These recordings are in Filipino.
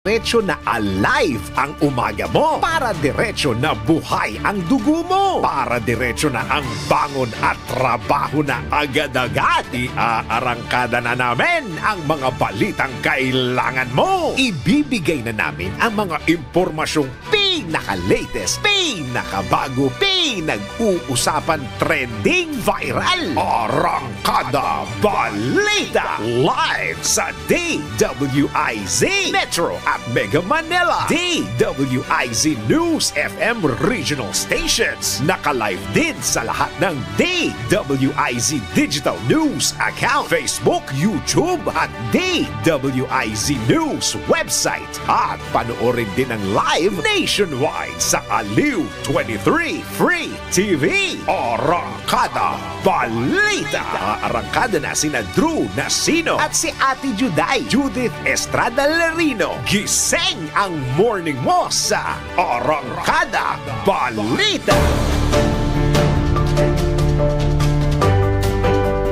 diretso na alive ang umaga mo. Para diretso na buhay ang dugo mo. Para diretso na ang bangon at trabaho na agad-agad. Iaarangkada na namin ang mga balitang kailangan mo. Ibibigay na namin ang mga impormasyong pinaka-latest, pinakabago, pinag-uusapan, trending, viral. Arangkada Balita live sa DWIZ Metro at Mega Manila. DWIZ News FM regional stations. Naka-live din sa lahat ng DWIZ Digital News account, Facebook, YouTube at DWIZ News website. At panoorin din ang live nationwide sa Aliw 23 Free TV. Arangkada Balita. Arangkada na sina Drew Nasino at si Ate Juday, Judith Estrada Larino. Gising ang morning mo sa Arangkada Balita.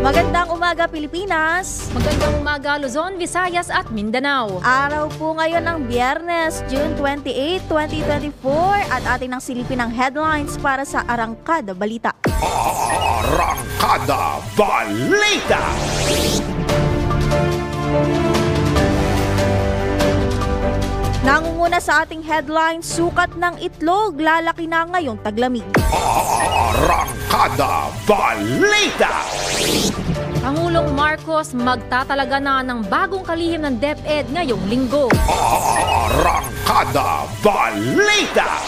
Magandang umaga Pilipinas! Magandang umaga Luzon, Visayas at Mindanao. Araw po ngayon ng Biyernes, June 28, 2024 at ating nang silipin ang headlines para sa Arangkada Balita. Arangkada Balita! Nangunguna sa ating headlines, sukat ng itlog, lalaki na ngayong taglamig. Arangkada Balita! Pangulong Marcos magtatalaga na ng bagong kalihim ng DepEd ngayong linggo. Arangkada Balita!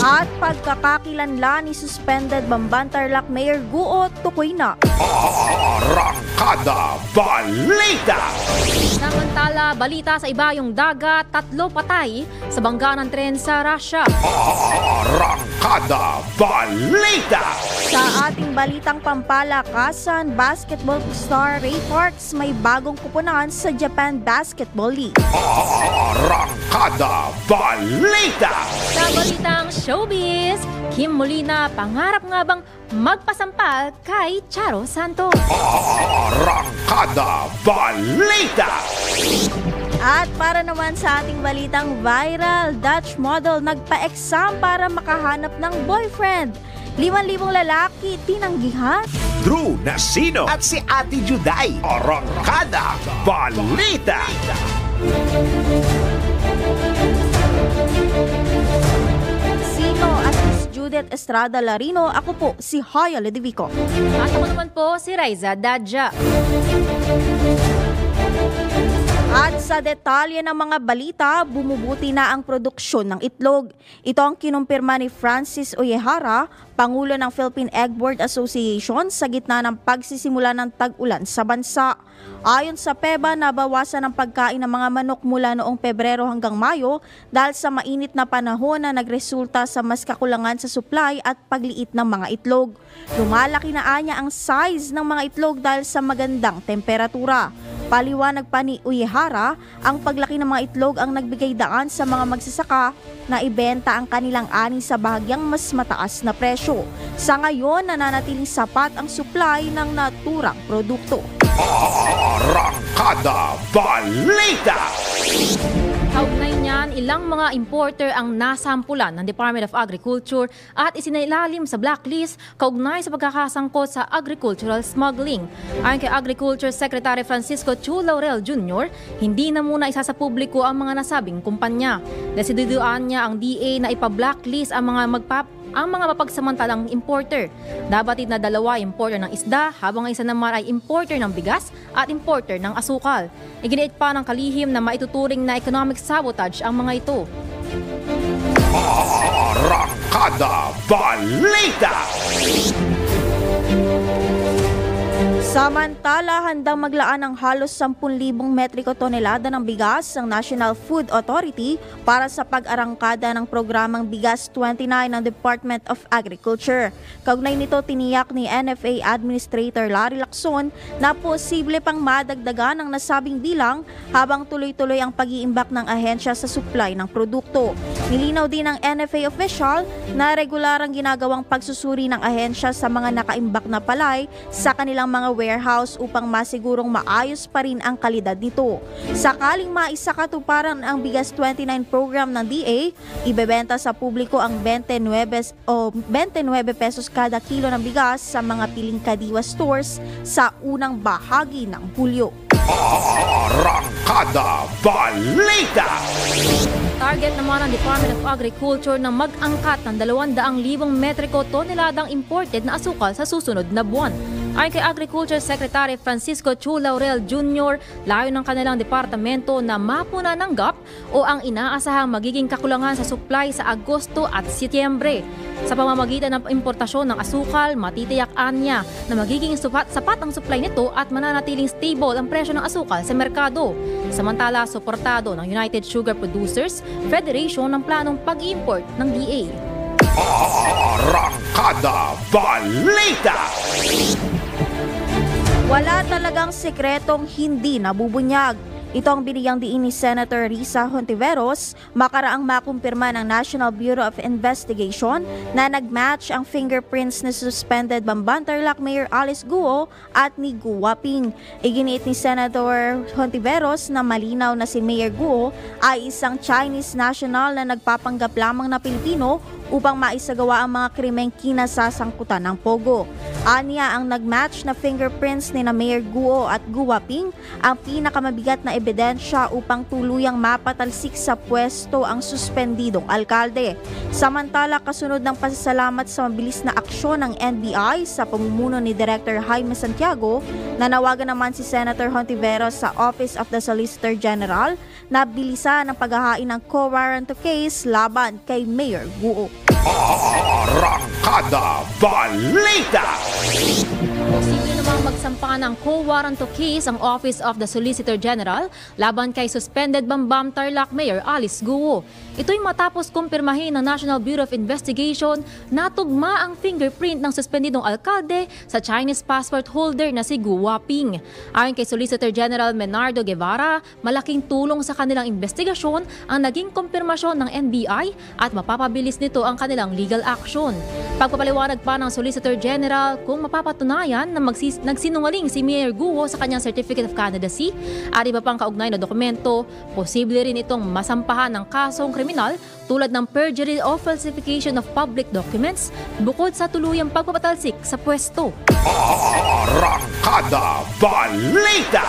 At pagkakakilanlan ni suspended Bambantarlac Mayor Guo tukoy na. Arangkada Balita! Samantala, balita sa ibayong dagat, 3 patay sa bangga ng tren sa Russia. Arangkada Balita! Sa ating balitang pampalakasan, basketball star Ray Parks may bagong kupunan sa Japan Basketball League. Arangkada Balita! Sa balitang showbiz, Kim Molina pangarap nga bang magpasampal kay Charo Santos. Arangkada Balita! At para naman sa ating balitang viral, Dutch model nagpa-exam para makahanap ng boyfriend. 5,000 lalaki tinanggihan. Drew Nasino at si Ate Juday. Arangkada Balita! Sino at Miss Judith Estrada Larino. Ako po si Hoya Ledivico. At ako naman po si Raiza Dadja. At sa detalye ng mga balita, bumubuti na ang produksyon ng itlog. Ito ang kinumpirma ni Francis Uyehara, Pangulo ng Philippine Egg Board Association sa gitna ng pagsisimula ng tag-ulan sa bansa. Ayon sa PEBA, nabawasan ang pagkain ng mga manok mula noong Pebrero hanggang Mayo dahil sa mainit na panahon na nagresulta sa mas kakulangan sa supply at pagliit ng mga itlog. Lumalaki na anya ang size ng mga itlog dahil sa magandang temperatura. Paliwanag pa ni Uyehara, ang paglaki ng mga itlog ang nagbigay daan sa mga magsasaka na ibenta ang kanilang ani sa bahagyang mas mataas na presyo. Sa ngayon, nananatiling sapat ang supply ng naturang produkto. Arangkada Balita! Kaugnay niyan, ilang mga importer ang nasampulan ng Department of Agriculture at isinailalim sa blacklist kaugnay sa pagkakasangkot sa agricultural smuggling. Ayon kay Agriculture Secretary Francisco Chu Laurel Jr., hindi na muna isa sa publiko ang mga nasabing kumpanya. Desididuan niya ang DA na ipa-blacklist ang mga mapagsamantalang importer. Dabatid na 2 importer ng isda habang isa naman ay importer ng bigas at importer ng asukal. Iginiit pa ng kalihim na maituturing na economic sabotage ang mga ito. Arangkada Balita! Samantala, handang maglaan ng halos 10,000 metriko tonelada ng bigas ang National Food Authority para sa pag-arangkada ng programang Bigas 29 ng Department of Agriculture. Kaugnay nito, tiniyak ni NFA Administrator Larry Lacson na posible pang madagdagan ang nasabing bilang habang tuloy-tuloy ang pag-iimbak ng ahensya sa supply ng produkto. Nilinaw din ng NFA official na regular ang ginagawang pagsusuri ng ahensya sa mga nakaimbak na palay sa kanilang mga warehouse upang masigurong maayos pa rin ang kalidad nito. Sakaling maisakatuparan ang Bigas 29 program ng DA, ibebenta sa publiko ang 29 pesos kada kilo ng bigas sa mga piling Kadiwa stores sa unang bahagi ng Hulyo. Arangkada Balita! Target naman ng Department of Agriculture na mag-angkat ng 200,000 metriko toneladang imported na asukal sa susunod na buwan. Ayon kay Agriculture Secretary Francisco Chu Laurel Jr., layo ng kanilang departamento na mapuna ng gap o ang inaasahang magiging kakulangan sa supply sa Agosto at Setyembre. Sa pamamagitan ng importasyon ng asukal, matitiyakan niya na magiging sapat ang supply nito at mananatiling stable ang presyo ng asukal sa merkado. Samantala, suportado ng United Sugar Producers Federation ng planong pag-import ng DA. Arangkada Balita! Wala talagang sekretong hindi nabubunyag. Ito ang binigyang diin ni Senator Risa Hontiveros makaraang makumpirma ng National Bureau of Investigation na nagmatch ang fingerprints ni suspended Bamban-Tarlac Mayor Alice Guo at ni Guo Ping. Iginiit ni Senator Hontiveros na malinaw na si Mayor Guo ay isang Chinese national na nagpapanggap lamang na Pilipino upang maisagawa ang mga krimeng kinasasangkutan ng Pogo. Aniya ang nagmatch na fingerprints ni na Mayor Guo at Guo Ping ang pinakamabigat na ebidensya upang tuluyang mapatalsik sa pwesto ang suspendidong alkalde. Samantala, kasunod ng pasasalamat sa mabilis na aksyon ng NBI sa pamumuno ni Director Jaime Santiago, nanawagan naman si Senator Hontiveros sa Office of the Solicitor General na bilisan ang paghahain ng co-warranto case laban kay Mayor Guo. Arangkada Balita! Posible namang magsampa ng co-warranto case ang Office of the Solicitor General laban kay suspended Bamban-Tarlac Mayor Alice Guo. Ito'y matapos kumpirmahin ng National Bureau of Investigation na tugma ang fingerprint ng suspendidong alkalde sa Chinese passport holder na si Guo Ping. Ayon kay Solicitor General Menardo Guevara, malaking tulong sa kanilang investigasyon ang naging kumpirmasyon ng NBI at mapapabilis nito ang kanilang legal action. Pagpapaliwanag pa ng Solicitor General kung mapapatunayan na nagsinungaling si Mayor Guo sa kanyang Certificate of Candidacy at iba pang kaugnay na dokumento, posible rin itong masampahan ng kasong kriminal tulad ng perjury o falsification of public documents bukod sa tuluyang pagpapatalsik sa pwesto. Arangkada Balita!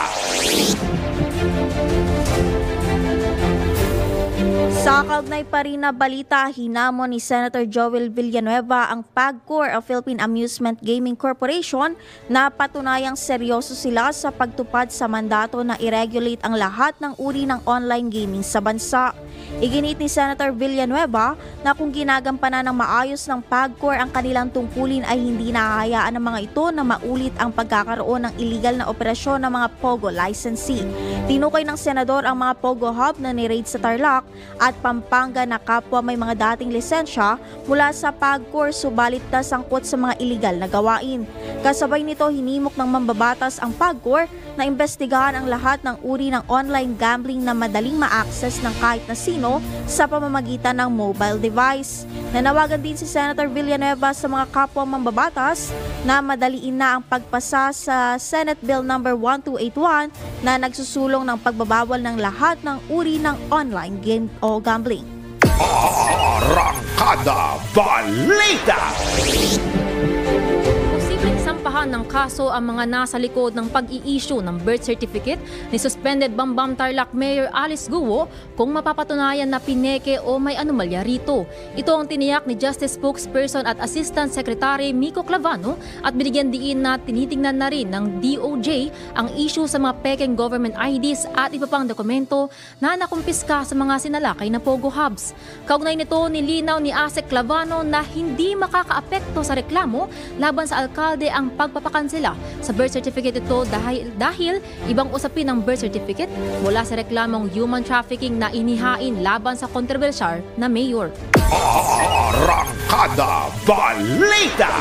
Sa kaugnay pa rin na balita, hinamon ni Senator Joel Villanueva ang PAGCOR o Philippine Amusement Gaming Corporation na patunayang seryoso sila sa pagtupad sa mandato na i-regulate ang lahat ng uri ng online gaming sa bansa. Iginit ni Senator Villanueva na kung ginagampanan ng maayos ng PAGCOR ang kanilang tungkulin ay hindi nahahayaan ng mga ito na maulit ang pagkakaroon ng illegal na operasyon ng mga POGO licensee. Tinukay ng senador ang mga POGO hub na ni-raid sa Tarlac at Pampanga na kapwa may mga dating lisensya mula sa PAGCOR subalit na sangkot sa mga iligal na gawain. Kasabay nito, hinimok ng mambabatas ang PAGCOR na imbestigahan ang lahat ng uri ng online gambling na madaling ma-access ng kahit na sino sa pamamagitan ng mobile device. Nanawagan din si Senator Villanueva sa mga kapwa mambabatas na madaliin na ang pagpasa sa Senate Bill No. 1281 na nagsusulong ng pagbabawal ng lahat ng uri ng online game o gambling. Arangkada Balita! Posibleng sampahan ng kaso ang mga nasa likod ng pag-i-issue ng birth certificate ni suspended Bamban-Tarlac Mayor Alice Guo kung mapapatunayan na pineke o may anomalya rito. Ito ang tiniyak ni Justice Spokesperson at Assistant Secretary Miko Clavano at binigyan diin na tinitingnan na rin ng DOJ ang issue sa mga pekeng government IDs at iba pang dokumento na nakumpiska sa mga sinalakay na POGO hubs. Kaugnay nito, nilinaw ni ASEC Clavano na hindi makakaapekto sa reklamo laban sa alkalde ang pagpapakansela sa birth certificate ito dahil ibang usapin ng birth certificate mula sa reklamong human trafficking na inihain laban sa kontrobersyal na mayor. Arangkada Balita!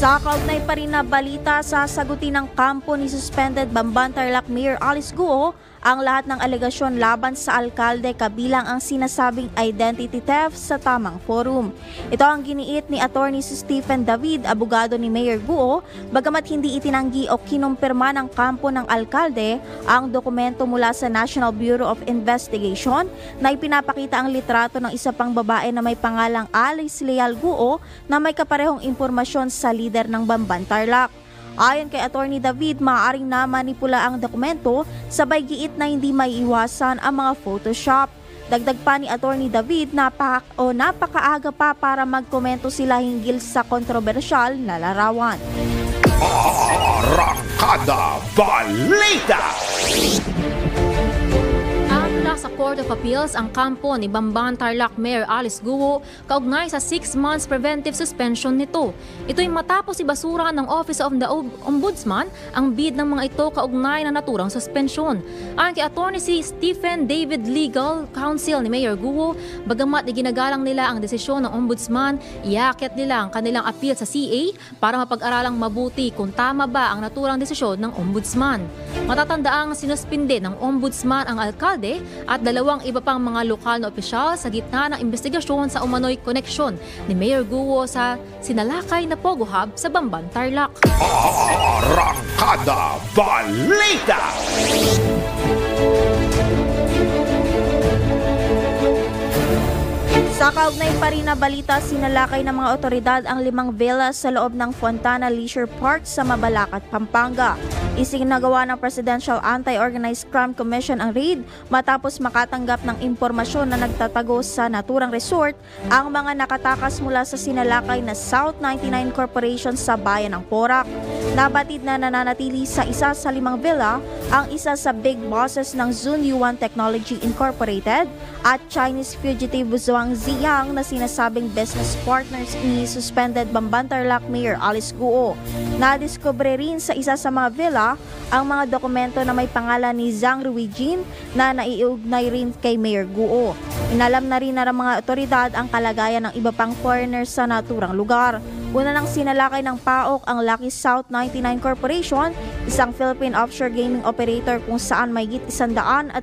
Sa kaugnay pa rin na balita, sasagutin ng kampo ni suspended Bamban-Tarlac Mayor Alice Guo ang lahat ng alegasyon laban sa alkalde kabilang ang sinasabing identity theft sa tamang forum. Ito ang giniit ni Attorney Stephen David, abogado ni Mayor Guo, bagamat hindi itinanggi o kinumpirma ng kampo ng alkalde ang dokumento mula sa National Bureau of Investigation na ipinapakita ang litrato ng isa pang babae na may pangalang Alice Leal Guo na may kaparehong impormasyon sa lider ng Bamban Tarlac. Ayon kay Attorney David, maaaring namanipula ang dokumento sabay giit na hindi maiiwasan ang mga Photoshop. Dagdag pa ni Attorney David, napakaaga pa para magkomento sila hinggil sa kontrobersyal na larawan. Arangkada Balita! Sa Court of Appeals ang kampo ni Bamban Tarlac Mayor Alice Guo kaugnay sa 6 months preventive suspension nito. Ito'y matapos ibasura ng Office of the Ombudsman ang bid ng mga ito kaugnay na naturang suspensyon. Ayon kay Attorney si Stephen David, Legal Counsel ni Mayor Guo, bagamat iginagalang nila ang desisyon ng Ombudsman, iakyat nila ang kanilang appeal sa CA para mapag-aralang mabuti kung tama ba ang naturang desisyon ng Ombudsman. Matatandaang sinuspinde ng Ombudsman ang alkalde at 2 iba pang mga lokal na opisyal sa gitna ng investigasyon sa umano'y koneksyon ni Mayor Guo sa sinalakay na Pogo Hub sa Bamban Tarlac. Arangkada Balita! Sa kaugnay pa rin na balita, sinalakay ng mga otoridad ang 5 villas sa loob ng Fontana Leisure Park sa Mabalacat, Pampanga. Isinagawa ng Presidential Anti-Organized Crime Commission ang raid matapos makatanggap ng impormasyon na nagtatago sa naturang resort ang mga nakatakas mula sa sinalakay na South 99 Corporation sa bayan ng Porac. Nabatid na nananatili sa isa sa 5 villa ang isa sa big bosses ng Zun Yuan Technology Incorporated at Chinese fugitive Zhuang Ziyang na sinasabing business partners ni suspended Bamban Tarlac Mayor Alice Guo. Nadiskubre rin sa isa sa mga villa ang mga dokumento na may pangalan ni Zhang Ruijin na naiugnay rin kay Mayor Guo. Inalam na rin ng mga otoridad ang kalagayan ng iba pang foreigners sa naturang lugar. Una nang sinalakay ng PAOK ang Lucky South 99 Corporation, isang Philippine offshore gaming operator kung saan mahigit 150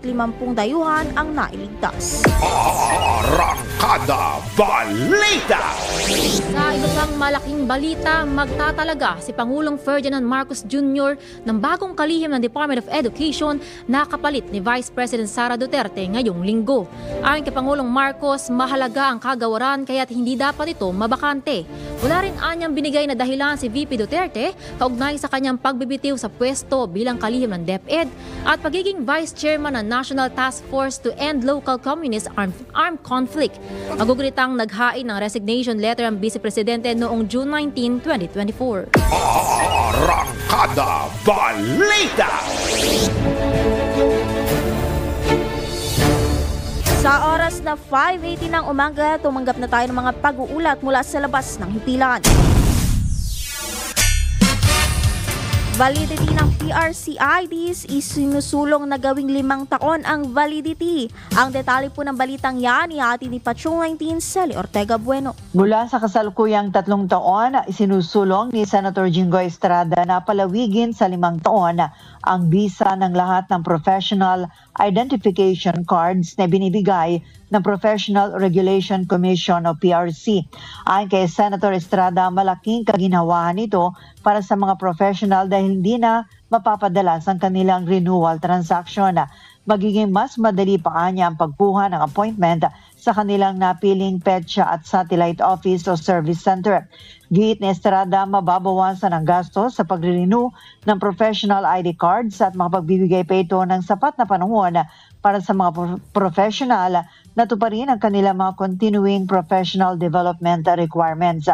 dayuhan ang nailigtas. Arangkada Balita! Sa iba pang malaking balita, magtatalaga si Pangulong Ferdinand Marcos Jr. ng bagong kalihim ng Department of Education na kapalit ni Vice President Sara Duterte ngayong linggo. Ayon kay Pangulong Marcos, mahalaga ang kagawaran kaya't hindi dapat ito mabakante. Wala rin anyang binigay na dahilan si VP Duterte kaugnay sa kanyang pagbibitiw sa pwesto bilang kalihim ng DepEd at pagiging Vice Chairman ng National Task Force to End Local Communist Armed Conflict. Magugulitang naghain ng resignation letter ang Vice Presidente noong June 19, 2024. Arangkada Balita! Sa oras na 5:80 ng umaga, tumanggap na tayo ng mga pag-uulat mula sa labas ng himpilan. Validity ng PRC IDs isinusulong na gawing 5 taon ang validity. Ang detalye po ng balitang yan ni Ate ni Patrol 19, Sally Ortega Bueno. Mula sa kasalukuyang 3 taon, isinusulong ni Senator Jingo Estrada na palawigin sa 5 taon ang bisa ng lahat ng professional identification cards na binibigay ng Professional Regulation Commission o PRC. Ayon kay Senator Estrada, malaking kaginawahan nito para sa mga professional dahil hindi na mapapadalas ang kanilang renewal transaction. Magiging mas madali pa niya ang pagkuha ng appointment sa kanilang napiling petsa at satellite office o service center. Giit ni Estrada, mababawasan ang gasto sa pagre-renew ng professional ID cards at makapagbibigay pa ito ng sapat na panahon para sa mga professional na tuparin ang kanilang mga continuing professional development requirements.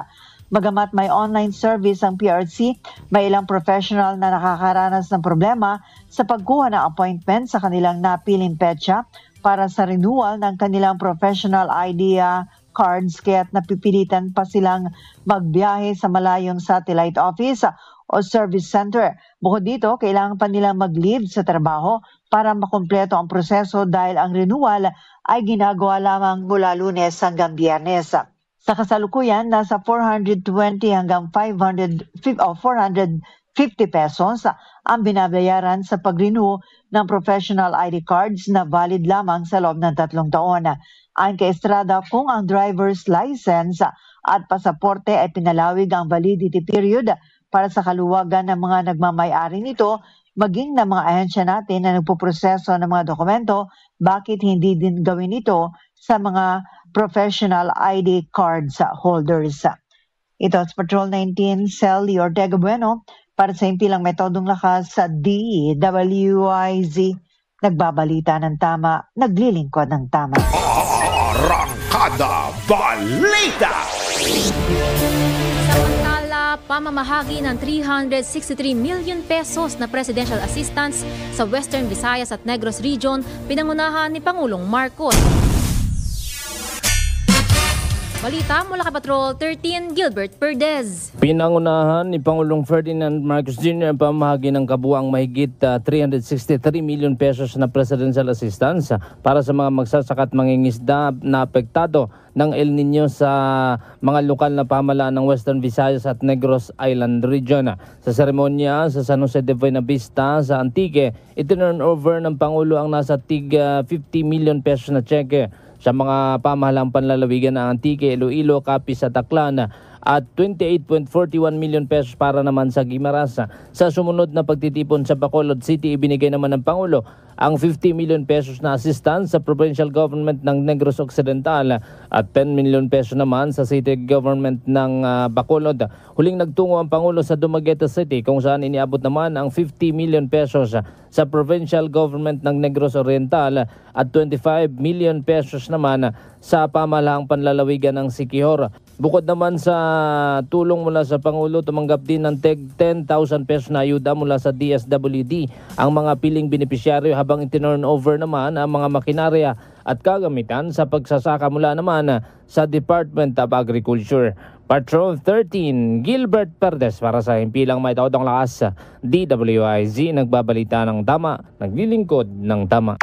Bagamat may online service ang PRC, may ilang professional na nakakaranas ng problema sa pagkuha ng appointment sa kanilang napiling petsa para sa renewal ng kanilang professional ID cards kaya't napipilitan pa silang magbiyahe sa malayong satellite office o service center. Bukod dito, kailangan pa nilang mag-leave sa trabaho para makumpleto ang proseso dahil ang renewal ay ginagawa lamang mula Lunes hanggang Biyernes. Sa kasalukuyan, nasa 420 hanggang 450 50 pesos ang binabayaran sa pag-renew ng professional ID cards na valid lamang sa loob ng 3 taon. Ayon kay Estrada, kung ang driver's license at pasaporte ay pinalawig ang validity period para sa kaluwagan ng mga nagmamay-ari nito, maging ng mga ahensya natin na nagpuproseso ng mga dokumento, bakit hindi din gawin ito sa mga professional ID cards holders? Ito sa Patrol 19, Sally Ortega Bueno, para sa impilang metodong lakas sa DWIZ. Nagbabalita ng tama, naglilingkod ng tama. Arangkada Balita! Samantala, pamamahagi ng 363 million pesos na presidential assistance sa Western Visayas at Negros Region, pinangunahan ni Pangulong Marcos. Balita mula kay Patrol 13, Gilbert Perdez. Pinangunahan ni Pangulong Ferdinand Marcos Jr. ang pamahagi ng kabuang mahigit 363 million pesos na presidential assistance para sa mga magsasaka at mangingisda na apektado ng El Nino sa mga lokal na pamahalaan ng Western Visayas at Negros Island Region. Sa seremonya sa San Jose de Buenavista sa Antique, itinurn over ng Pangulo ang nasa tig 50 million pesos na cheque sa mga pamahalaang panlalawigan ng Antique, Iloilo, Capiz at Aklan at 28.41 million pesos para naman sa Guimaras. Sa sumunod na pagtitipon sa Bacolod City, ibinigay naman ng Pangulo ang 50 million pesos na assistance sa provincial government ng Negros Occidental at 10 million pesos naman sa city government ng Bacolod. Huling nagtungo ang Pangulo sa Dumaguete City kung saan iniabot naman ang 50 million pesos sa provincial government ng Negros Oriental at 25 million pesos naman sa pamahalaang panlalawigan ng Siquijor. Bukod naman sa tulong mula sa Pangulo, tumanggap din ng 10,000 pesos na ayuda mula sa DSWD ang mga piling benepisyaryo habang itinurn over naman ang mga makinarya at kagamitan sa pagsasaka mula naman sa Department of Agriculture. Patrol 13, Gilbert Perdez para sa himpilang may taodang lakas. DWIZ, nagbabalita ng tama, naglilingkod ng tama.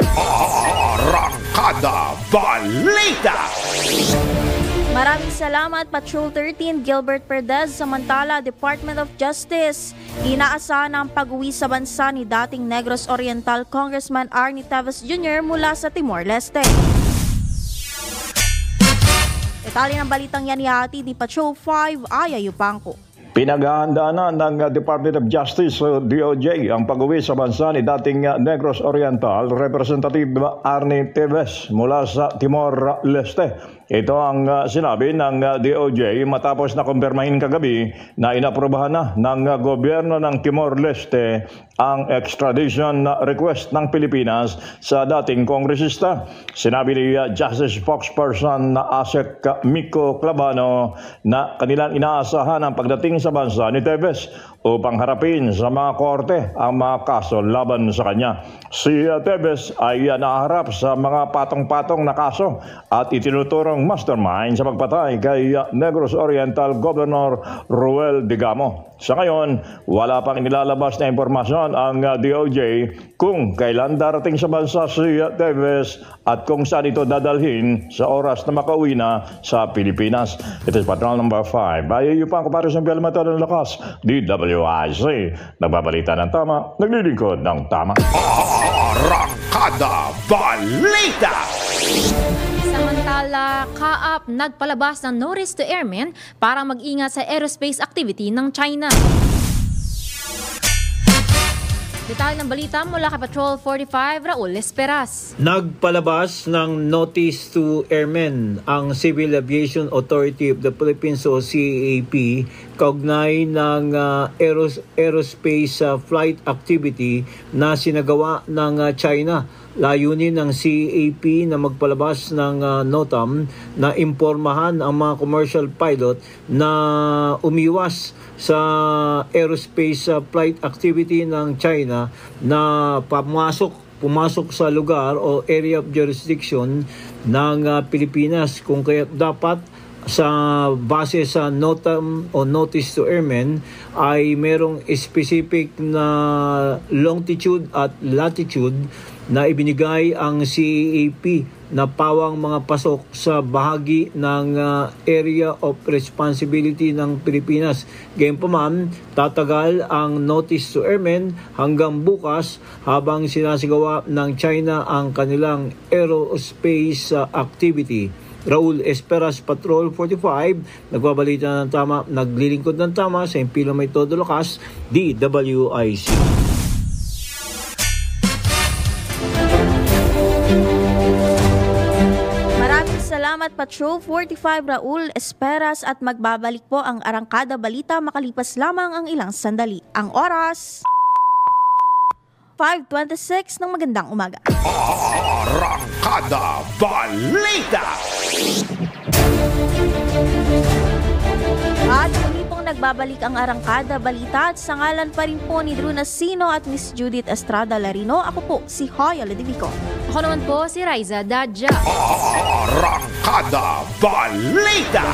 Arangkada Balita! Maraming salamat, Patrol 13, Gilbert Perdez. Samantala, Department of Justice, inaasahan ang pag-uwi sa bansa ni dating Negros Oriental Congressman Arnie Teves Jr. mula sa Timor-Leste. Detalye ng balitang yan ihati ni Patrol 5, Aya Yupanco. Pinaghahandaan na ng Department of Justice o DOJ ang pag-uwi sa bansa ni dating Negros Oriental Representative Arnie Teves mula sa Timor-Leste. Ito ang sinabi ng DOJ matapos na kumpirmahin kagabi na inaprobahan na ng gobyerno ng Timor-Leste ang extradition request ng Pilipinas sa dating kongresista. Sinabi ni Justice spokesperson Asek Miko Clavano na kanilang inaasahan ang pagdating sa bansa ni Teves upang harapin sa mga korte ang mga kaso laban sa kanya. Si Teves ay naharap sa mga patong-patong na kaso at itinuturong mastermind sa pagpatay kay Negros Oriental Governor Ruel Digamo. Sa ngayon, wala pang inilalabas na impormasyon ang DOJ kung kailan darating sa bansa si Teves at kung saan ito dadalhin sa oras na makauwi na sa Pilipinas. Ito is Patrol number 5. Ayaw pa ang Kaparisang Bialmata ng Lakas, DWIC. Nagbabalita ng tama, naglilingkod ng tama. Arangkada Balita! Samantala, Kaap nagpalabas ng notice to airmen para mag-ingat sa aerospace activity ng China. Detalye ng balita mula kay Patrol 45, Raul Esperas. Nagpalabas ng Notice to Airmen ang Civil Aviation Authority of the Philippines o CAAP kaugnay ng aerospace flight activity na sinagawa ng China. Layunin ng CAAP na magpalabas ng NOTAM na impormahan ang mga commercial pilot na umiwas sa aerospace flight activity ng China na pumasok sa lugar o area of jurisdiction ng Pilipinas, kung kaya dapat sa base sa NOTAM o Notice to Airmen ay merong specific na longitude at latitude na ibinigay ang CAAP na pawang mga pasok sa bahagi ng Area of Responsibility ng Pilipinas. Gayunpaman, tatagal ang notice to airmen hanggang bukas habang sinasigawa ng China ang kanilang aerospace activity. Raul Esperas, Patrol 45, nagbabalita ng tama, naglilingkod ng tama sa Impilo May Todo Lakas, DWIC. Maraming salamat Patrol 45 Raul Esperas at magbabalik po ang Arangkada Balita makalipas lamang ang ilang sandali. Ang oras 5:26 ng magandang umaga. Arangkada Balita! At muli pong nagbabalik ang Arangkada Balita at sa ngalan pa rin po ni Drew Nasino at Miss Judith Estrada Larino. Ako po si Hoya Ledivico. Ako naman po si Raiza Dadja. Arangkada Balita!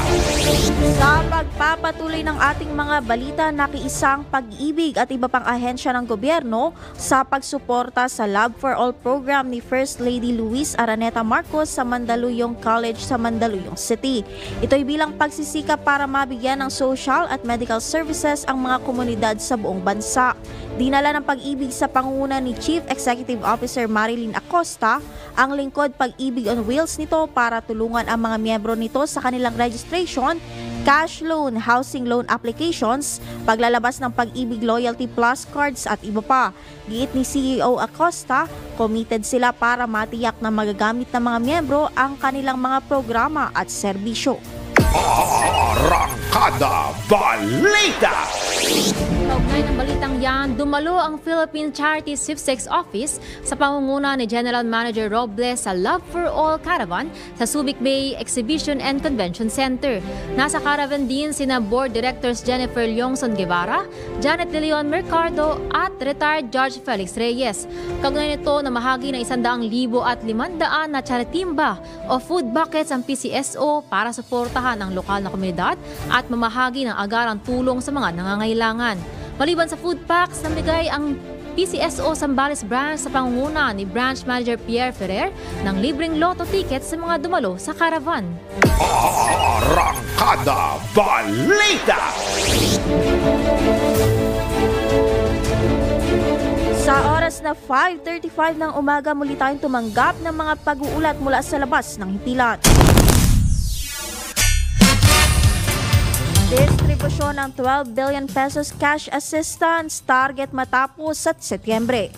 Sa pagpapatuloy ng ating mga balita, nakiisang Pag-ibig at iba pang ahensya ng gobyerno sa pagsuporta sa Love for All program ni First Lady Luis Araneta Marcos sa Mandaluyong College sa Mandaluyong City. Ito'y bilang pagsisikap para mabigyan ng social at medical services ang mga komunidad sa buong bansa. Dinala ng Pag-ibig sa pangunguna ni Chief Executive Officer Marilyn Acosta ang lingkod Pag-ibig on Wheels nito para tulungan ang mga miyembro nito sa kanilang registration, cash loan, housing loan applications, paglalabas ng Pag-ibig Loyalty Plus cards at iba pa. Giit ni CEO Acosta, committed sila para matiyak na magagamit ng mga miyembro ang kanilang mga programa at serbisyo. Arangkada Balita! Kaugnay ng balitang yan, dumalo ang Philippine Charity Sweepstakes Office sa pangunguna ni General Manager Robles sa Love for All Caravan sa Subic Bay Exhibition and Convention Center. Nasa caravan din sina Board Directors Jennifer Leongson Guevara, Janet De Leon Mercado at retired Judge Felix Reyes. Kaugnay nito na mahagi ng 100,500 na charitimba o food buckets ang PCSO para suportahan ang lokal na komunidad at mamahagi ng agarang tulong sa mga nangangailangan. Maliban sa food packs, namigay ang PCSO Zambales Branch sa pangunguna ni Branch Manager Pierre Ferrer ng libreng lotto tickets sa mga dumalo sa caravan. Arangkada Balita! Sa oras na 5:35 ng umaga, muli tayong tumanggap ng mga pag-uulat mula sa labas ng himpilan. Distribusyon ng 12 billion pesos cash assistance, target matapos sa Setyembre.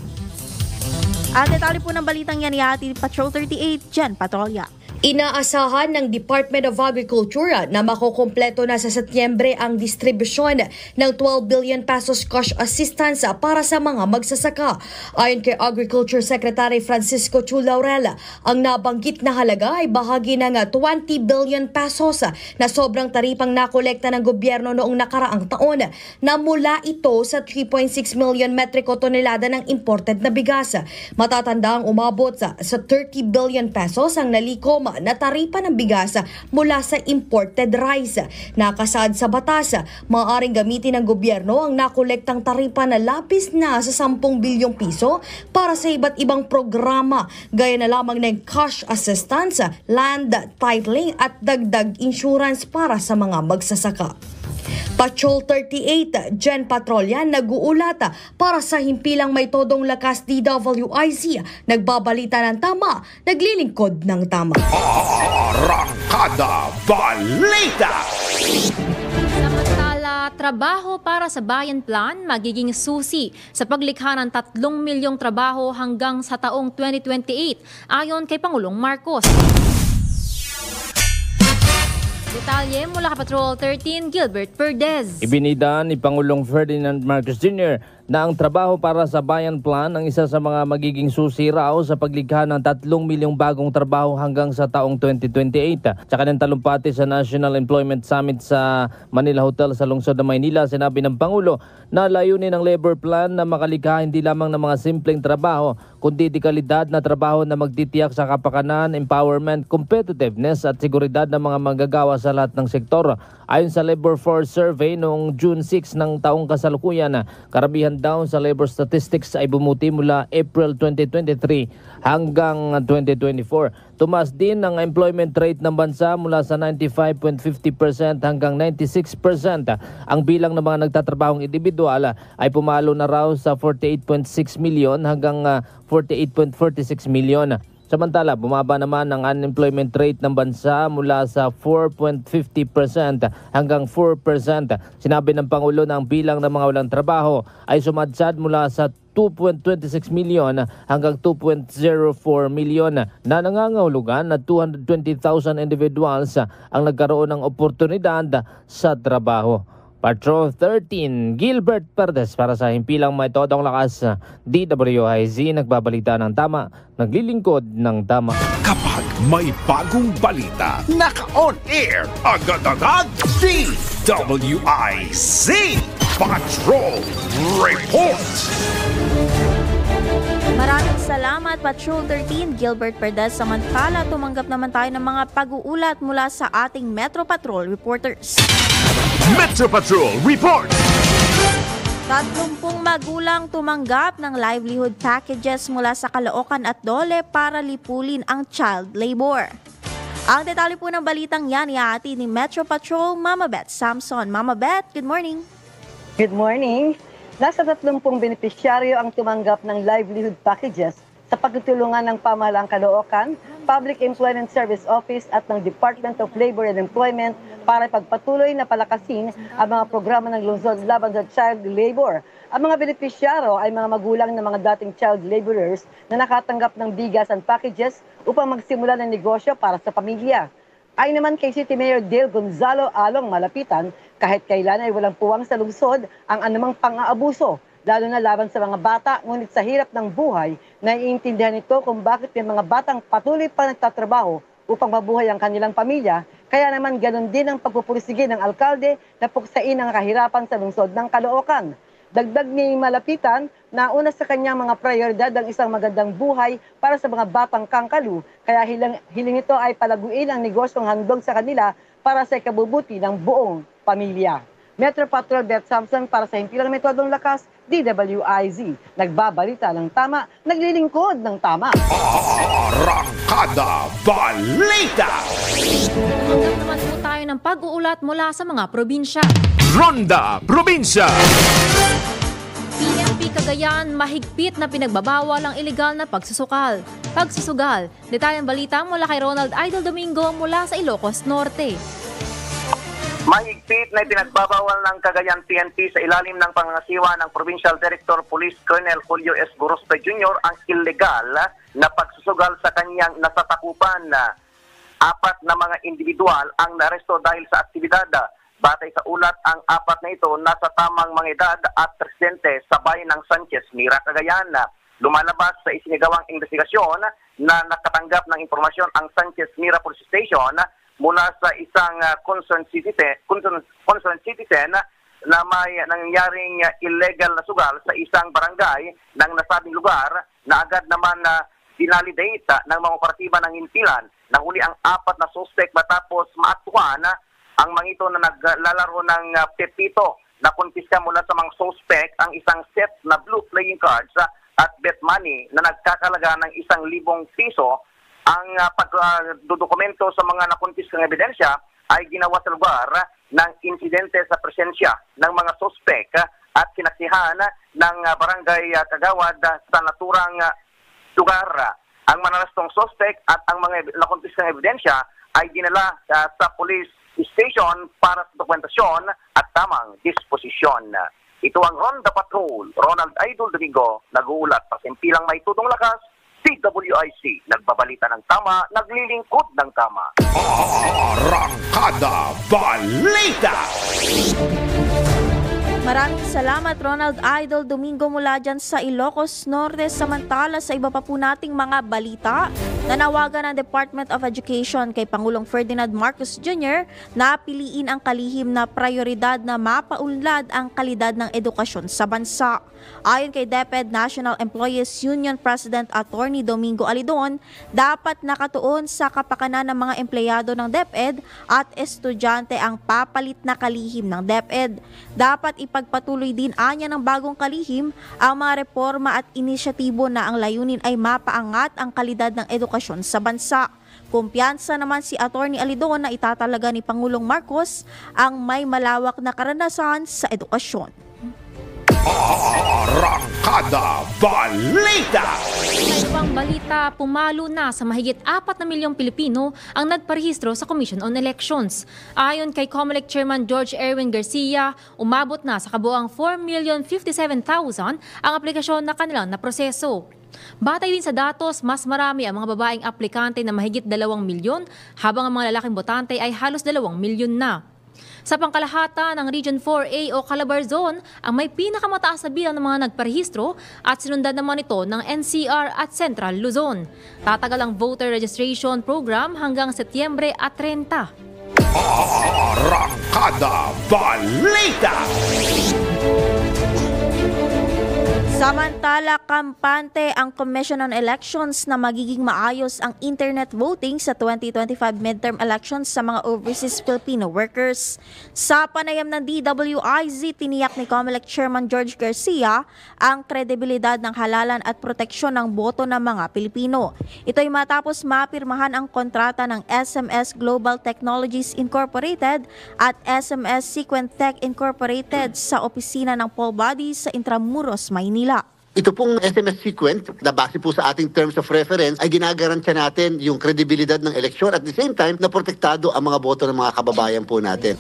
Ang detalye po ng balitang yan ni Patrol 38, Jen Patrolya. Inaasahan ng Department of Agriculture na makukumpleto na sa Setyembre ang distribusyon ng 12 billion pesos cash assistance para sa mga magsasaka. Ayon kay Agriculture Secretary Francisco Chu Laurel, ang nabanggit na halaga ay bahagi ng 20 billion pesos na sobrang taripang nakolekta ng gobyerno noong nakaraang taon na mula ito sa 3.6 million metriko tonelada ng imported na bigas. Matatanda ang umabot sa 30 billion pesos ang nalikom na taripa ng bigas mula sa imported rice. Nakasad sa batas, maaaring gamitin ng gobyerno ang nakolektang taripa na lapis na sa 10 bilyong piso para sa iba't ibang programa gaya na lamang ng cash assistance, land titling at dagdag insurance para sa mga magsasaka. Patrol 38, Jen Patrolya, nag-uulat para sa himpilang may todong lakas DWIC. Nagbabalita ng tama, naglilingkod ng tama. Arangkada Balita! Samantala, trabaho para sa Bayan Plan magiging susi sa paglikha ng 3 milyong trabaho hanggang sa taong 2028 ayon kay Pangulong Marcos. Detalye mula ka Patrol 13, Gilbert Perdez. Ibinida ni Pangulong Ferdinand Marcos Jr. na ang trabaho para sa Bayan Plan ang isa sa mga magiging susi raw sa paglikha ng 3 milyong bagong trabaho hanggang sa taong 2028. Sa kanyang talumpati sa National Employment Summit sa Manila Hotel sa lungsod ng Maynila, sinabi ng Pangulo na layunin ng labor plan na makalikha hindi lamang ng mga simpleng trabaho, kundi dekalidad na trabaho na magtitiyak sa kapakanan, empowerment, competitiveness at seguridad ng mga manggagawa sa lahat ng sektor. Ayon sa Labor Force Survey noong June 6 ng taong kasalukuyan, karamihan down sa labor statistics ay bumuti mula April 2023 hanggang 2024. Tumaas din ang employment rate ng bansa mula sa 95.50% hanggang 96%. Ang bilang ng mga nagtatrabahong individual ay pumalo na raw sa 48.6 million hanggang 48.46 million. Samantala, bumaba naman ang unemployment rate ng bansa mula sa 4.50% hanggang 4%. Sinabi ng Pangulo na ang bilang ng mga walang trabaho ay sumadsad mula sa 2.26 million hanggang 2.04 million na nangangahulugan na 220,000 individuals ang nagkaroon ng oportunidad sa trabaho. Patrol 13, Gilbert Perdes para sa Himpilang May Todong Lakas, DWIZ, nagbabalita ng tama, naglilingkod ng tama. Kapag may bagong balita, naka-on air, agad-agad, DWIZ Patrol Report. Maraming salamat, Patrol 13, Gilbert Perdes. Samantala, tumanggap naman tayo ng mga pag-uulat mula sa ating Metro Patrol reporters. Metro Patrol Report! 30 magulang tumanggap ng livelihood packages mula sa Caloocan at Dole para lipulin ang child labor. Ang detalye po ng balitang yan ihahatid ni Metro Patrol Mama Beth Samson. Mama Beth, good morning. Good morning. Nasa 30 benepisyaryo ang tumanggap ng livelihood packages sa pagtutulungan ng Pamahalaang Caloocan, Public Employment Service Office at ng Department of Labor and Employment para pagpatuloy na palakasin ang mga programa ng lungsod laban sa child labor. Ang mga benepisyaryo ay mga magulang ng mga dating child laborers na nakatanggap ng bigas and packages upang magsimula ng negosyo para sa pamilya. Ay naman kay City Mayor Dale Gonzalo Along Malapitan, kahit kailan ay walang puwang sa lungsod ang anumang pang-aabuso, lalo na laban sa mga bata, ngunit sa hirap ng buhay, naiintindihan nito kung bakit may mga batang patuloy pa nagtatrabaho upang mabuhay ang kanilang pamilya, kaya naman ganun din ang pagpupursige ng alkalde na puksain ang kahirapan sa lungsod ng Caloocan. Dagdag ni Malapitan na una sa kanyang mga prioridad ang isang magandang buhay para sa mga batang kangkalu, kaya hiling ito ay palaguin ang negosyong handog sa kanila para sa ikabubuti ng buong pamilya. Metro Patrol Beth Samson para sa Himpilang May Todong Lakas, DWIZ. Nagbabalita ng tama, naglilingkod ng tama. Arangkada Balita! Tumanggap naman po tayo ng pag-uulat mula sa mga probinsya. Ronda Probinsya! PNP Cagayan, mahigpit na pinagbabawal ang ilegal na pagsusugal. Detalyang balita mula kay Ronald Idol Domingo mula sa Ilocos Norte. Mahigpit na pinagbabawal ng Cagayan PNP sa ilalim ng pangangasiwa ng Provincial Director Police Colonel Julio S. Gorospe Jr. ang ilegal na pagsusugal sa kanyang nasatakupan. 4 na mga individual ang naresto dahil sa aktibidad. Batay sa ulat, ang 4 na ito nasa tamang mga edad at residente sa bayan ng Sanchez Mira, Cagayan. Lumalabas sa isinigawang investigasyon na nakatanggap ng impormasyon ang Sanchez Mira Police Station mula sa isang concerned citizen na may nangyaring illegal na sugal sa isang barangay ng nasabing lugar na agad naman dinalidate ng mga operatiba ng Himpilan. Nahuli ang 4 na suspect matapos maaktuhan ang mga ito na naglalaro ng pepito. Nakumpiska mula sa mga suspect ang isang set na blue playing cards at bet money na nagkakalaga ng 1,000 piso. Ang pagdodokumento sa mga nakumpiskang ebidensya ay ginawa sa lugar ng insidente sa presensya ng mga suspect at sinaksihan ng barangay Kagawad sa naturang lugar. Ang manarastong suspect at ang mga nakumpiskang ebidensya ay dinala sa police station para sa dokumentasyon at tamang disposisyon. Ito ang Ronda Patrol, Ronald Idol Domingo, nag-uulat sa Himpilang May Todong Lakas, DWIZ, nagbabalita ng tama, naglilingkod ng tama. Arangkada Balita! Maraming salamat, Ronald Idol Domingo mula dyan sa Ilocos Norte. Samantala sa iba pa po nating mga balita, Nanawagan ng Department of Education kay Pangulong Ferdinand Marcos Jr. na piliin ang kalihim na prioridad na mapaunlad ang kalidad ng edukasyon sa bansa. Ayon kay DepEd National Employees Union President Attorney Domingo Alidon, dapat nakatuon sa kapakanan ng mga empleyado ng DepEd at estudyante ang papalit na kalihim ng DepEd. Dapat ipagpatuloy din anya ng bagong kalihim ang mga reforma at inisyatibo na ang layunin ay mapaangat ang kalidad ng edukasyon sa bansa. Kumpiyansa naman si Attorney Alidon na itatalaga ni Pangulong Marcos ang may malawak na karanasan sa edukasyon. Arangkada Balita! Sa ibang balita, pumalo na sa mahigit 4 na milyong Pilipino ang nagparehistro sa Commission on Elections. Ayon kay COMELEC Chairman George Erwin Garcia, umabot na sa kabuang 4,057,000 ang aplikasyon na kanilang naproseso. Batay din sa datos, mas marami ang mga babaeng aplikante na mahigit 2 milyon, habang ang mga lalaking botante ay halos 2 milyon na. Sa pangkalahatan ng Region 4A o Calabar Zone, ang may pinakamataas na bilang ng mga nagparehistro at sinundan naman ito ng NCR at Central Luzon. Tatagal ang voter registration program hanggang Setyembre at 30. Arangkada Balita! Samantala, kampante ang Commission on Elections na magiging maayos ang internet voting sa 2025 midterm elections sa mga overseas Filipino workers. Sa panayam ng DWIZ, tiniyak ni COMELEC Chairman George Garcia ang kredibilidad ng halalan at proteksyon ng boto ng mga Pilipino. Ito'y matapos mapirmahan ang kontrata ng SMS Global Technologies Incorporated at SMS Sequentech Incorporated sa opisina ng poll body sa Intramuros, Maynila. Ito pong SMS Sequent, na base po sa ating terms of reference, ay ginagarantiya natin yung kredibilidad ng eleksyon at the same time na protektado ang mga boto ng mga kababayan po natin.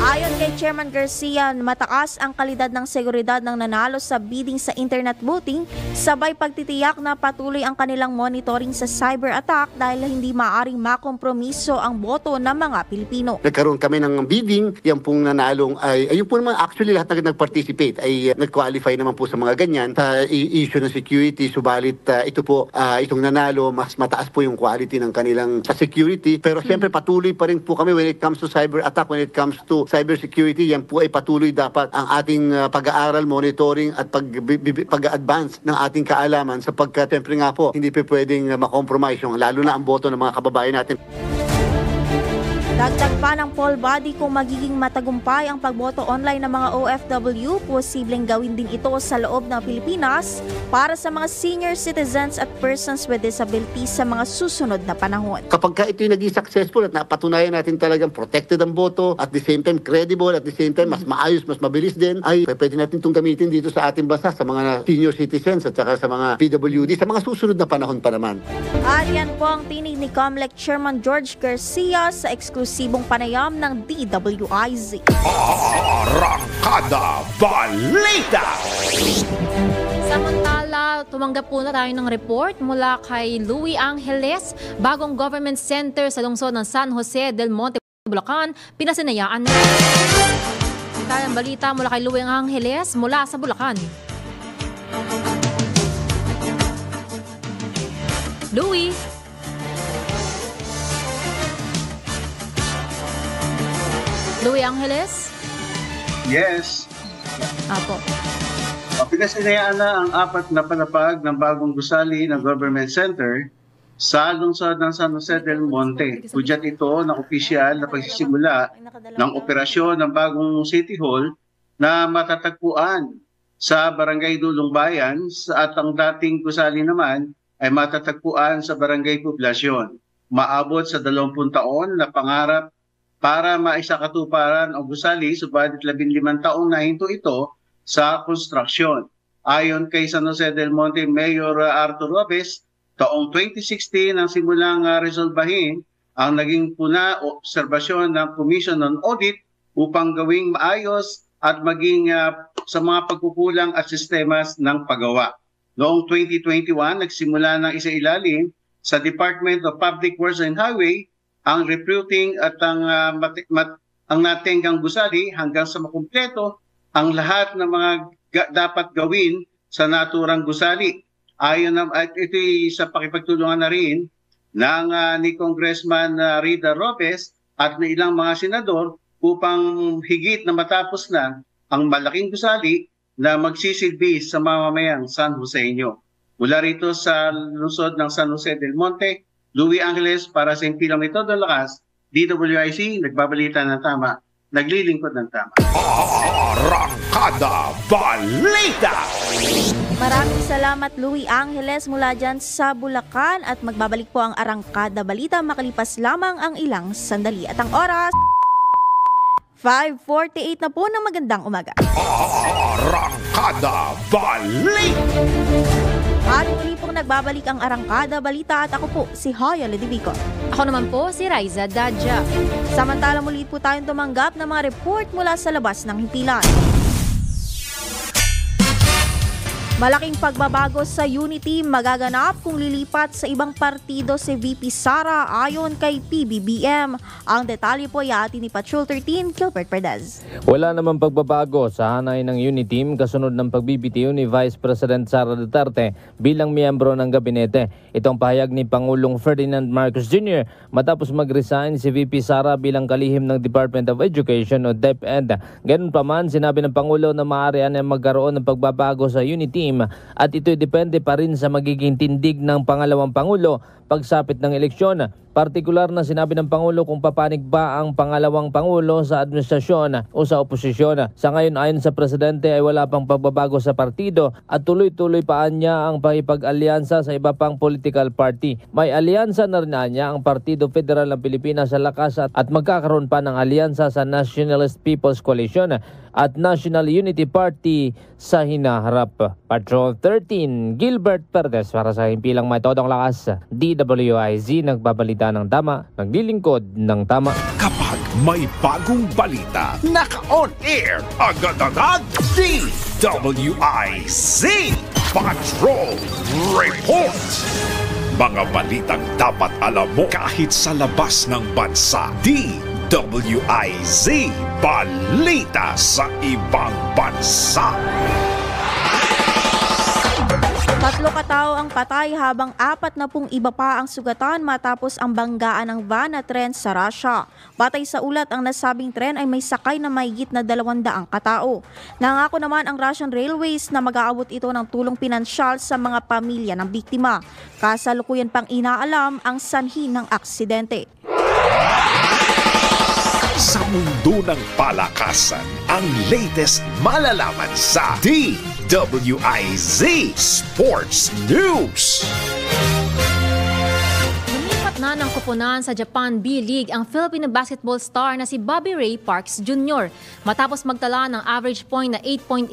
Ayon kay Chairman Garcia, mataas ang kalidad ng seguridad ng nanalo sa bidding sa internet voting, sabay pagtitiyak na patuloy ang kanilang monitoring sa cyber attack dahil hindi maaring makompromiso ang boto ng mga Pilipino. Nagkaroon kami ng bidding, yan pong nanalong ay, ayun po naman actually lahat na nag-participate ay nag-qualify naman po sa mga ganyan sa issue ng security, subalit ito po, itong nanalo, mas mataas po yung quality ng kanilang security, pero siyempre patuloy pa rin po kami when it comes to cyber attack, when it comes to cybersecurity, yan po ay patuloy dapat ang ating pag-aaral, monitoring at pag-advance ng ating kaalaman sapagkat siyempre nga po hindi pa pwedeng makompromise yung lalo na ang boto ng mga kababayan natin. Dagdag pa ng poll body kung magiging matagumpay ang pagboto online ng mga OFW, posibleng gawin din ito sa loob ng Pilipinas para sa mga senior citizens at persons with disabilities sa mga susunod na panahon. Kapag ito'y naging successful at napatunayan natin talagang protected ang boto, at the same time credible, at the same time mas maayos, mas mabilis din, ay pwede natin itong gamitin dito sa ating bansa sa mga senior citizens at saka sa mga PWD sa mga susunod na panahon pa naman. At yan po ang tinig ni COMELEC Chairman George Garcia sa eksklusibong panayam ng DWIZ. Arangkada Balita! Samantala, tumanggap po na tayo ng report mula kay Louie Angeles, bagong government center sa lungsod ng San Jose del Monte, Bulacan, pinasinayaan na. Tayong balita mula kay Louie Angeles mula sa Bulacan. Louie? Louie Angeles? Yes. Apo. Pinasinayaan na ang 4 na palapag ng bagong gusali ng Government Center sa lungsod ng San Jose del Monte. Hudyat ito ng opisyal na pagsisimula ng operasyon ng bagong City Hall na matatagpuan sa Barangay Dulong Bayan at ang dating gusali naman ay matatagpuan sa Barangay Poblasyon. Maabot sa 20 taon na pangarap para maisakatuparan ang gusali, subalit 15 taong nahinto ito sa construction. Ayon kay San Jose del Monte Mayor Arthur Robes, taong 2016 nang simulang resolbahin ang naging puna obserbasyon ng Commission on Audit upang gawing maayos at maging sa mga pagkukulang at sistemas ng paggawa. Noong 2021, nagsimula ng isailalim sa Department of Public Works and Highway ang recruiting at ang natenggang gusali hanggang sa makumpleto ang lahat ng mga dapat gawin sa naturang gusali. at ito'y sa pakipagtulungan na rin ng ni Congressman Rida Lopez at ng ilang mga senador upang higit na matapos na ang malaking gusali na magsisilbi sa mamamayang San Joseño. Mula rito sa lungsod ng San Jose del Monte, Louie Angeles para sa Impilang Metodo Lakas, DWIC, nagbabalita ng tama, naglilingkod ng tama. Arangkada Balita! Maraming salamat Louie Angeles mula dyan sa Bulacan at magbabalik po ang Arangkada Balita makalipas lamang ang ilang sandali. At ang oras, 5:48 na po ng magandang umaga. Arangkada Balita! At muli pong nagbabalik ang Arangkada Balita at ako po si Hoya Ledivico. Ako naman po si Raiza Dadja. Samantala muli po tayong tumanggap ng mga report mula sa labas ng himpilan. Malaking pagbabago sa Unity magaganap kung lilipat sa ibang partido si VP Sara ayon kay PBBM. Ang detalye po ay atin ni Patrol 13, Gilbert Perdez. Wala namang pagbabago sa hanay ng Uniteam kasunod ng pagbibitiw ni Vice President Sara Duterte bilang miyembro ng gabinete. Itong pahayag ni Pangulong Ferdinand Marcos Jr. matapos mag-resign si VP Sara bilang kalihim ng Department of Education o DepEd. Ganun pa man, sinabi ng Pangulo na maaari na magkaroon ng pagbabago sa Uniteam at ito'y depende pa rin sa magiging tindig ng pangalawang Pangulo pagsapit ng eleksyon. Partikular na sinabi ng Pangulo kung papanig ba ang pangalawang Pangulo sa administrasyon o sa oposisyon. Sa ngayon ayon sa Presidente ay wala pang pagbabago sa partido at tuloy-tuloy pa niya ang pakipag-alyansa sa iba pang political party. May alyansa na rin niya ang Partido Federal ng Pilipinas sa lakas at magkakaroon pa ng alyansa sa Nationalist People's Coalition at National Unity Party sa hinaharap. Patrol 13, Gilbert Perdez para sa Himpilang Metodong Lakas. DWIZ nagbabalita ng tama, naglilingkod ng tama. Kapag may bagong balita, naka-on air agad-agad. DWIZ Patrol Report. Mga balitang dapat alam mo kahit sa labas ng bansa. DWIZ Balita sa ibang bansa. 3 katao ang patay habang 40 iba pa ang sugatan matapos ang banggaan ng van na tren sa Russia. Batay sa ulat, ang nasabing tren ay may sakay na mahigit na 200 katao. Nangako naman ang Russian Railways na mag-aabot ito ng tulong pinansyal sa mga pamilya ng biktima. Kasalukuyan pang inaalam ang sanhi ng aksidente. Sa mundo ng palakasan, ang latest malalaman sa DWIZ Sports News. Lumipat na ng koponan sa Japan B-League ang Filipino basketball star na si Bobby Ray Parks Jr. Matapos magtala ng average point na 8.8,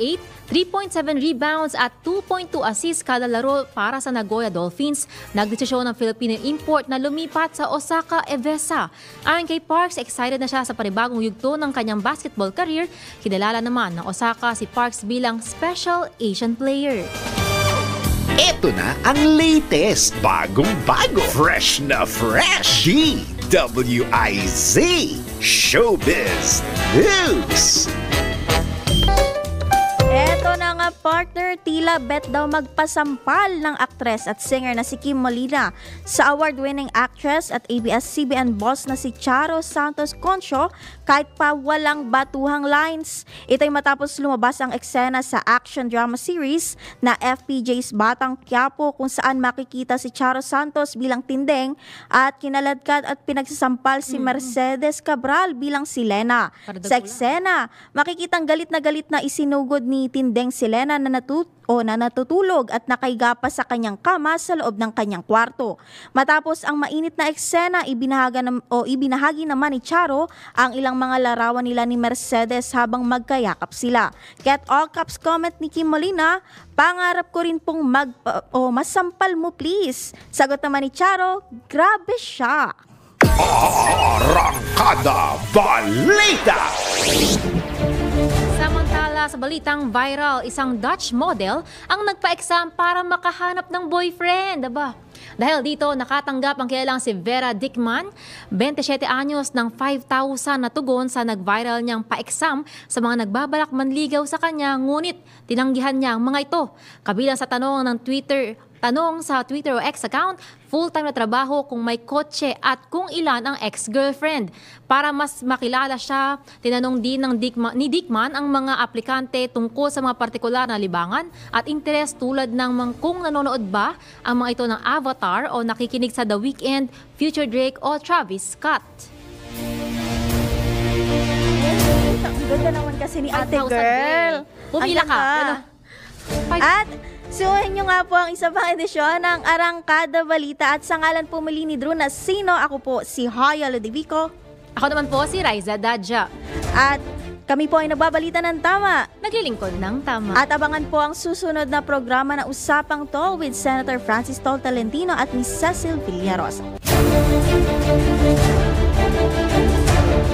3.7 rebounds at 2.2 assists kada laro para sa Nagoya Dolphins, nagdesisyon ng Filipino import na lumipat sa Osaka Evesa. Ayon kay Parks, excited na siya sa panibagong yugto ng kanyang basketball career. Kinalala naman ng Osaka si Parks bilang Special Asian Player. Ito na ang latest, bagong-bago, fresh na fresh, DWIZ Showbiz News. Eto na nga partner, tila bet daw magpasampal ng aktres at singer na si Kim Molina sa award-winning actress at ABS-CBN boss na si Charo Santos Concho kahit pa walang batuhang lines. Ito'y matapos lumabas ang eksena sa action drama series na FPJ's Batang Quiapo kung saan makikita si Charo Santos bilang Tindeng at kinaladkad at pinagsasampal si Mercedes Cabral bilang si Lena. Sa eksena, makikitang galit na isinugod ni Tindeng si Lena na natutulog at nakahiga pa sa kanyang kama sa loob ng kanyang kwarto. Matapos ang mainit na eksena, ibinahagi naman ni Charo ang ilang mga larawan nila ni Mercedes habang magkayakap sila. Get all caps comment ni Kim Molina, pangarap ko rin pong masampal mo please. Sagot naman ni Charo, grabe siya. Arangkada Balita! Samantala sa balitang viral, isang Dutch model ang nagpa-exam para makahanap ng boyfriend. Dahil dito, nakatanggap ang kilalang si Vera Dickman, 27 anyos, ng 5,000 na tugon sa nag-viral niyang pa-exam sa mga nagbabalak manligaw sa kanya, ngunit tinanggihan niya ang mga ito. Kabilang sa tanong ng Twitter Tanong sa Twitter o X account, full-time na trabaho kung may kotse at kung ilan ang ex-girlfriend. Para mas makilala siya, tinanong din ni Dickman ang mga aplikante tungkol sa mga partikular na libangan at interes tulad ng kung nanonood ba ang mga ito ng Avatar o nakikinig sa The Weeknd, Future Drake o Travis Scott. Ang ganda naman kasi ni ate 5,000 girl. Pumila ka. At suhin nyo nga po ang isa pang edisyon ng Arangkada Balita at sa ngalan po muli ni Drew na sino, ako po si Haya Lodivico. Ako naman po si Raiza Dadja. At kami po ay nagbabalita ng tama. Naglilingkod ng tama. At abangan po ang susunod na programa na Usapang Tol with Senator Francis Tol Tolentino at Miss Cecil Villarosa.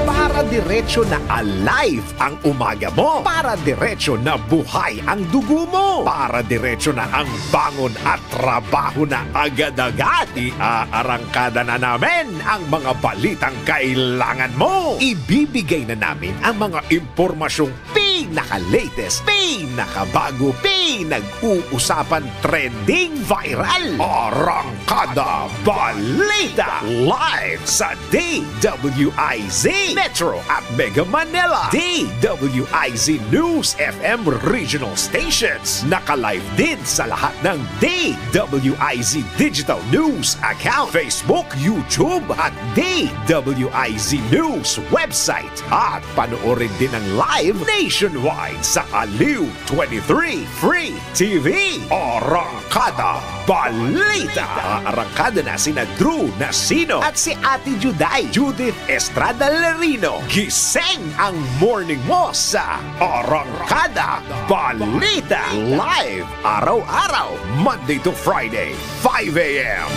Para diretso na alive ang umaga mo. Para diretso na buhay ang dugo mo. Para diretso na ang bangon at trabaho na agad-agad. Iarangkada na namin ang mga balitang kailangan mo. Ibibigay na namin ang mga impormasyong pinaka-latest, pinakabago, pinag-uusapan, trending, viral. Arangkada Balita live sa DWIZ Metro at Mega Manila. DWIZ News FM regional stations. Naka-live din sa lahat ng DWIZ Digital News account, Facebook, YouTube at DWIZ News website. At panoorin din ang live nationwide sa Aliw 23 Free TV. Arangkada Balita. Arangkada na sina Drew Nasino at si Ate Juday, Judith Estrada Lerino. Gising ang morning mo sa Arangkada Balita. Live araw-araw, Monday to Friday, 5 a.m.